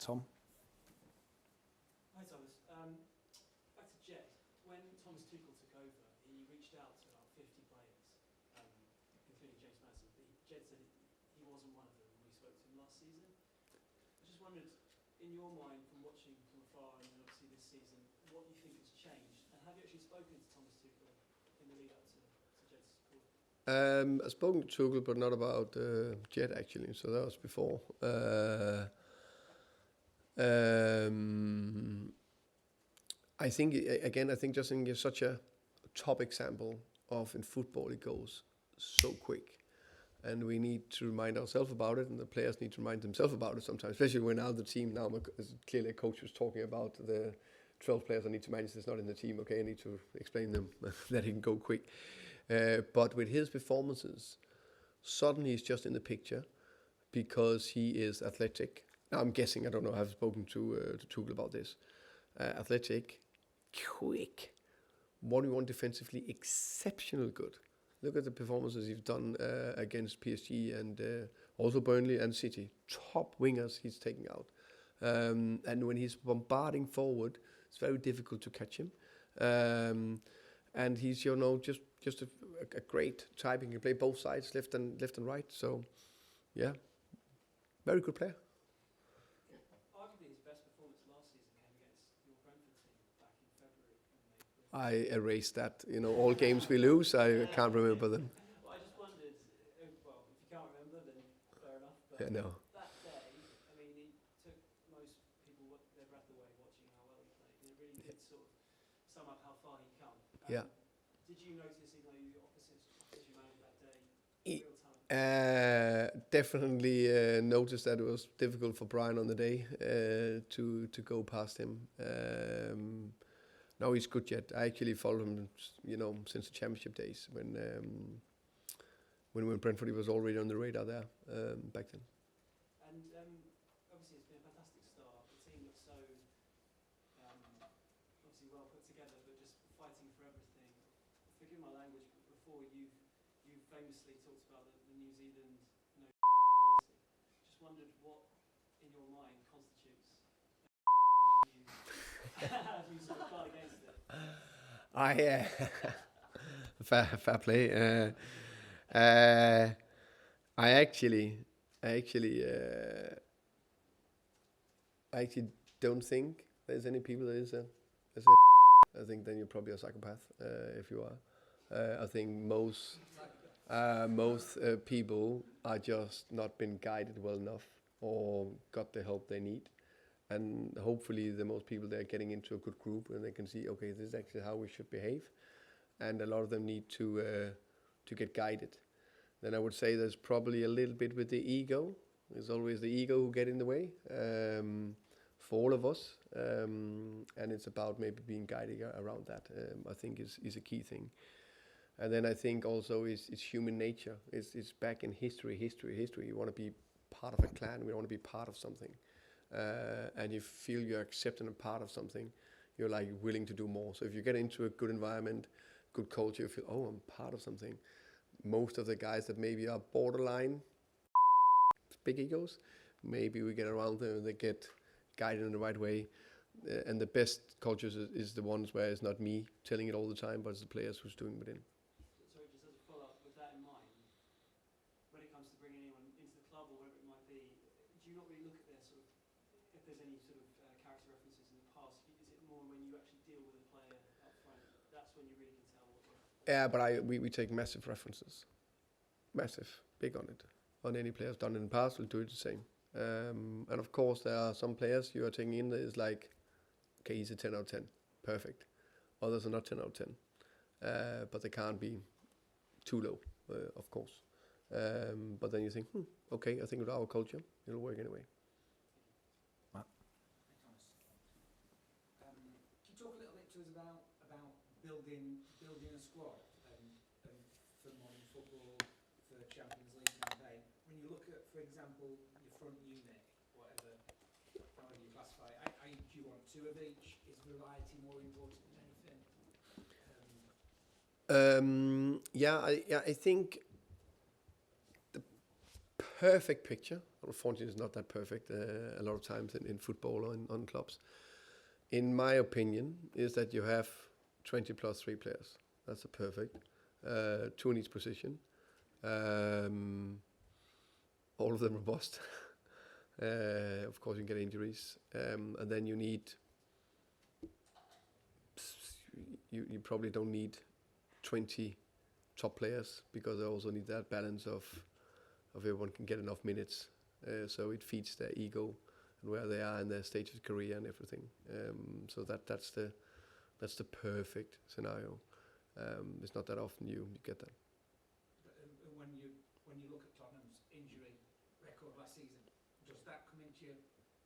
Tom. Hi Thomas. Back to Jed. When Thomas Tuchel took over, he reached out to about 50 players, including James Maddison. But Jed said he wasn't one of them when we spoke to him last season. I just wondered, in your mind, from watching from afar and then obviously this season, what you think has changed? And have you actually spoken to Thomas Tuchel in the lead up to Jed's call? I've spoken to Tuchel, but not about Jed actually. So that was before. I think just in such a top example of in football it goes so quick, and we need to remind ourselves about it, and the players need to remind themselves about it sometimes, especially when now the team clearly a coach was talking about the 12 players I need to manage that's not in the team. Okay, I need to explain them that he can go quick. But with his performances, suddenly he's just in the picture because he is athletic. Now I'm guessing, I don't know, I've spoken to Tuchel about this. Athletic, quick, 1v1 defensively, exceptional good. Look at the performances he's done against PSG and also Burnley and City. Top wingers he's taking out. And when he's bombarding forward, it's very difficult to catch him. And he's, just a great type. He can play both sides, left and right. So, yeah, very good player. Arguably his best performance last season came against your Brentford team back in February. I erased that. All games we lose, I can't remember them. Well, I just wondered, well, if you can't remember, then fair enough. But Yeah, no. that day, I mean, he took most people their breath away watching how well he played. And it really did sort of sum up how far he'd come. Yeah. Did you notice, even though you were opposite you managed that day, He- real talent? Definitely noticed that it was difficult for Brian on the day to go past him. No, he's good yet. I actually followed him, since the championship days when Brentford he was already on the radar there back then. And obviously it's been a fantastic start. The team looks so obviously well put together, but just fighting for everything. Forgive my language, but before you famously talked about the New Zealand no policy. Just wondered what in your mind constitutes how do you sort of guard against it? Fair play. I actually don't think there's any people that is I think then you're probably a psychopath if you are. I think most people are just not been guided well enough or got the help they need. And hopefully the most people they're getting into a good group and they can see, okay, this is actually how we should behave. And a lot of them need to get guided. Then I would say there's probably a little bit with the ego. There's always the ego who get in the way for all of us. And it's about maybe being guided around that, I think is a key thing. And then I think also it's human nature. It's back in history. You want to be part of a clan. We want to be part of something. And you feel you're accepted and part of something, you're like willing to do more. So if you get into a good environment, good culture, you feel, oh, I'm part of something. Most of the guys that maybe are borderline big egos, maybe we get around them and they get guided in the right way. And the best cultures is the ones where it's not me telling it all the time, but it's the players who's doing it in. Sorry, just as a follow-up, with that in mind, when it comes to bringing anyone into the club or whatever it might be, do you not really look at their sort of, if there's any sort of character references in the past, is it more when you actually deal with a player up front, that's when you really can tell what Yeah, but we take massive references. Massive, big on it. On any players done in the past, we'll do it the same. And of course, there are some players you are taking in that is like, okay, he's a 10 out of 10. Perfect. Others are not 10 out of 10. But they can't be too low, of course. But then you think, okay, I think with our culture, it'll work anyway. Matt? Can you talk a little bit to us about building a squad and for modern football, for Champions League campaign? When you look at, for example, your front unit, however you classify it, do you want two of each? Is variety more important than anything? I think the perfect picture unfortunately, it's not that perfect a lot of times in football or on clubs. In my opinion, is that you have 20 plus 3 players. That's a perfect. 2 in each position. All of them robust. Of course, you can get injuries. And then you need... You probably don't need 20 top players, because I also need that balance of everyone can get enough minutes. So it feeds their ego and where they are in their stage of career and everything. So that's the perfect scenario. It's not that often you get that. But, when you look at Tottenham's injury record last season, does that come into your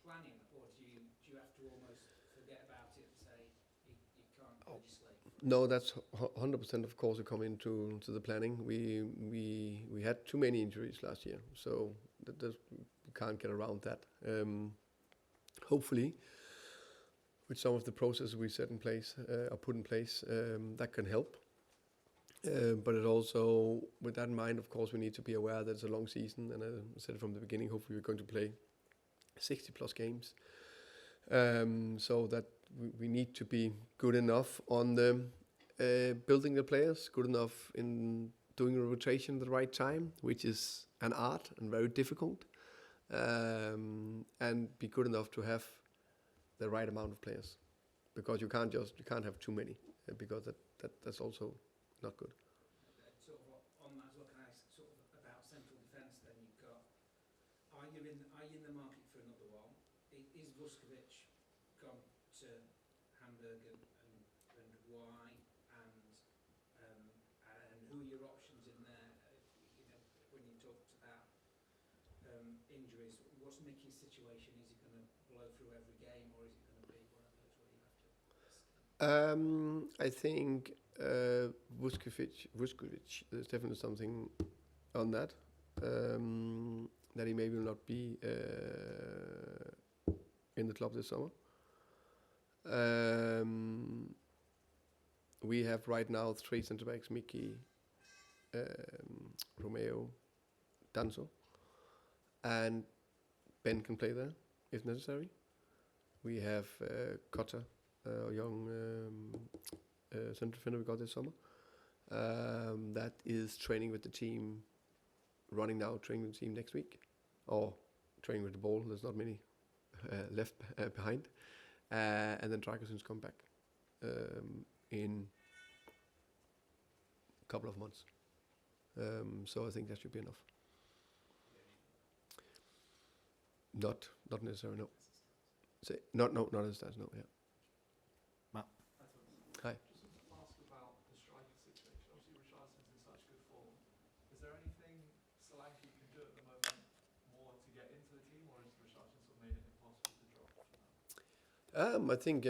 planning, or do you have to almost forget about it and say you can't legislate? No, that's 100%. Of course, it come into the planning. We had too many injuries last year, so we can't get around that. Hopefully, with some of the processes we set in place or put in place, that can help. But it also, with that in mind, of course, we need to be aware that it's a long season, and I said it from the beginning. Hopefully, we're going to play 60 plus games, so that we need to be good enough on the building the players, good enough in doing a rotation at the right time, which is an art and very difficult, and be good enough to have the right amount of players, because you can't have too many, because that's also not good. Sort of on that as well, can I sort of about central defence? Then you've got, are you in the market for another one? Is Vuskovic gone to Hamburg, and why? And who are your options in there? When you talked about injuries, what's Mickey's situation? Is he going to blow through every game, or is it going to be one of those where you have to? I think Vuskovic, there's definitely something on that. That he maybe will not be in the club this summer. We have right now 3 centre backs: Mickey, Romeo, Danso, and Ben can play there if necessary. We have Cotta, a young centre defender we got this summer, that is training with the team, running now, training with the team next week, or training with the ball. There's not many left behind. And then Richarlison's come back in a couple of months. So I think that should be enough. Not necessarily, no. Not as that, no, yeah. Matt. Hi. Just wanted to ask about the striker situation. Obviously, Richarlison's in such good form. Is there anything Solanke can do at the moment more to get into the team, or has Richarlison sort of made it impossible to drop from that? I think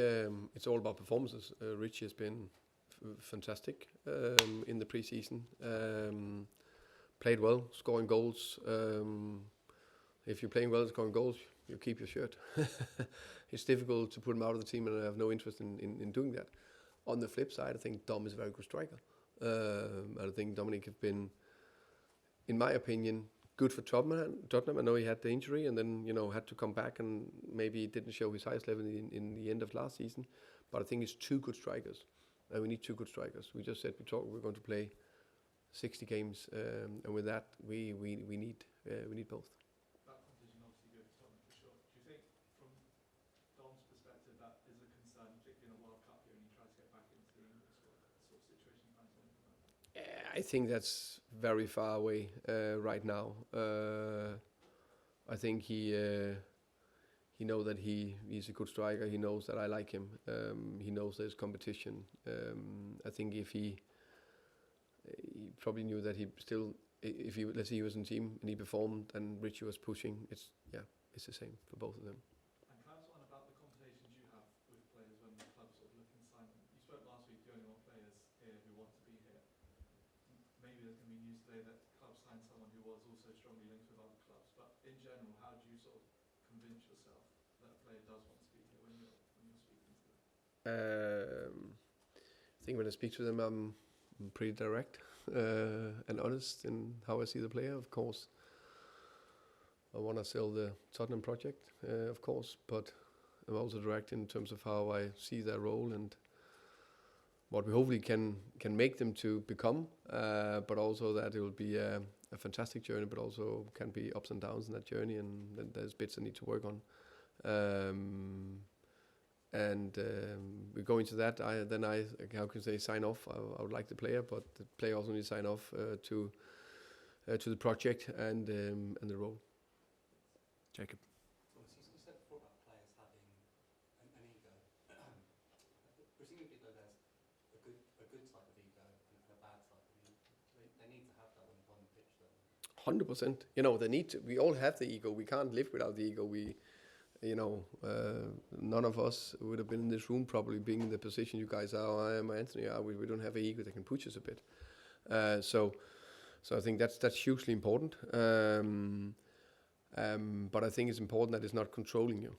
it's all about performances. Richie has been fantastic in the pre-season. Played well, scoring goals. If you're playing well and scoring goals, you keep your shirt. It's difficult to put him out of the team, and I have no interest in doing that. On the flip side, I think Dom is a very good striker. I think Dominic have been, in my opinion, good for Tottenham. I know he had the injury and then had to come back, and maybe didn't show his highest level in the end of last season. But I think it's 2 good strikers, and we need 2 good strikers. We just said we're going to play 60 games, and with that we need both. That competition obviously good for Tottenham for sure. Do you think, from Dom's perspective, that is a concern, particularly in a World Cup year, and he tries to get back into the English squad? What sort of situation you find himself in? I think that's very far away right now. I think he knows that he's a good striker. He knows that I like him. He knows there's competition. I think if he probably knew that let's say he was in team and he performed and Richie was pushing, it's the same for both of them. And can I ask one about the conversations you have with players when the club's sort of looking to sign them? You spoke last week, you only want players here who want to be here. Maybe there's going to be news today that clubs signed someone who was also strongly linked with other clubs. But in general, how do you sort of convince yourself that a player does want to be here when you're speaking to them? I think when I speak to them, I'm pretty direct and honest in how I see the player. Of course, want to sell the Tottenham project, of course, but I'm also direct in terms of how I see their role and what we hopefully can make them to become, but also that it will be a fantastic journey, but also can be ups and downs in that journey, and then there's bits I need to work on. We go into that. I how can I say, sign off. I would like the player, but the player also needs to sign off to the project and the role. Jacob. Thomas, you said before about players having an ego. Presumably, though, there's a good type of ego and a bad type of ego. They need to have that when they're on the pitch, though. 100%. You know, they need to. We all have the ego. We can't live without the ego. None of us would have been in this room probably being in the position you guys are. I am Anthony. We don't have an ego that can push us a bit. So I think that's hugely important. But I think it's important that it's not controlling you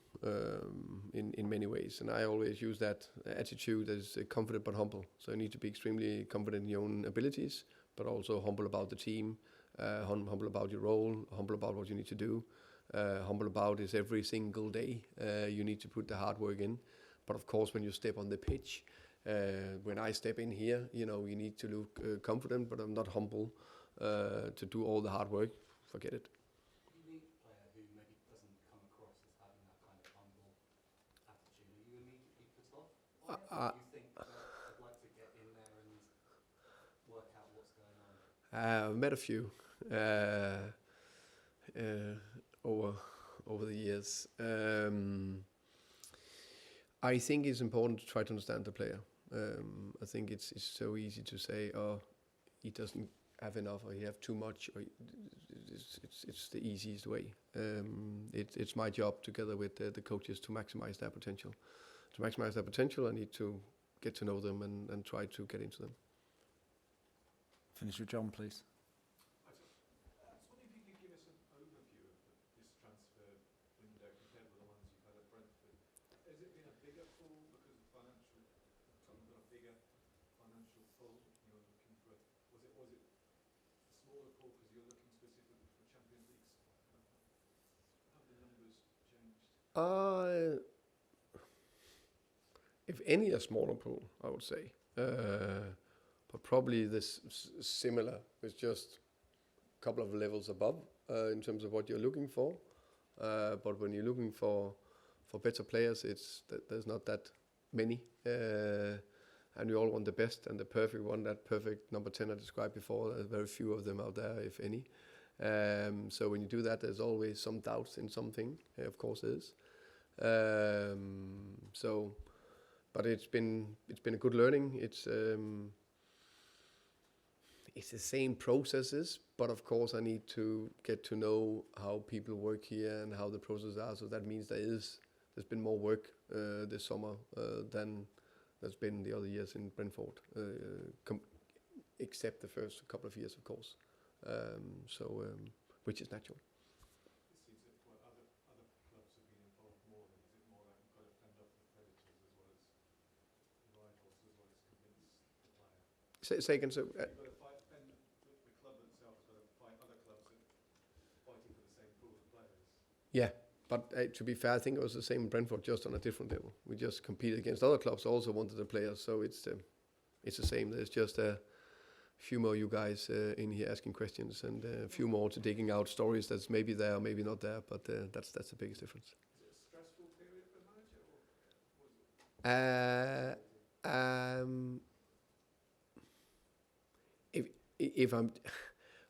in many ways. And I always use that attitude as confident but humble. So you need to be extremely confident in your own abilities, but also humble about the team, humble about your role, humble about what you need to do. Humble about is every single day you need to put the hard work in. But of course, when you step on the pitch, when I step in here, you need to look confident, but I'm not humble to do all the hard work. Forget it. If you meet a player who maybe doesn't come across as having that kind of humble attitude, are you immediately put off by it? Or do you think that I'd like to get in there and work out what's going on? I've met a few over the years. I think it's important to try to understand the player. I think it's so easy to say, oh, he doesn't have enough, or he have too much, or it's the easiest way. It's my job together with the coaches to maximize their potential. To maximize their potential, I need to get to know them and try to get into them. Finish with John, please. I was wondering if you could give us an overview of this transfer window compared with the ones you've had at Brentford. Has it been a bigger pool because of financial? Tottenham got a bigger financial pool. You're looking for. Was it a smaller pool because you're looking specifically for Champions League? How have the numbers changed? If any, a smaller pool, I would say. But probably this similar, with just a couple of levels above in terms of what you're looking for. But when you're looking for better players, there's not that many. And we all want the best and the perfect one, that perfect number 10 I described before. There's very few of them out there, if any. So when you do that, there's always some doubts in something. Of course there is. But it's been a good learning. It's the same processes, but of course I need to get to know how people work here and how the processes are. So that means there's been more work this summer than there's been the other years in Brentford, except the first couple of years, of course. Which is natural. It seems that other clubs have been involved more. Is it more like you've got to fend off the predators as well as rivals, as well as convince the player? Say again. So. You've got to fight. Then the club itself has got to fight other clubs that are fighting for the same pool of players. Yeah, but to be fair, I think it was the same in Brentford, just on a different level. We just competed against other clubs, also wanted the players, so it's the same. There's just a few more you guys in here asking questions, and a few more to digging out stories that's maybe there or maybe not there, but that's the biggest difference. Is it a stressful period for the manager, or If I'm,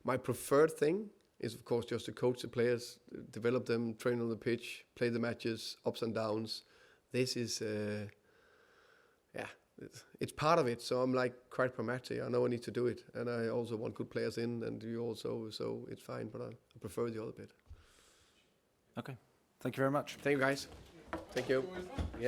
my preferred thing is of course just to coach the players, develop them, train on the pitch, play the matches, ups and downs. This is, it's part of it. So I'm like quite pragmatic. I know I need to do it, and I also want good players in, and you also. So it's fine, but I prefer the other bit. Okay. Thank you very much. Thank you, guys. Thank you. Yeah.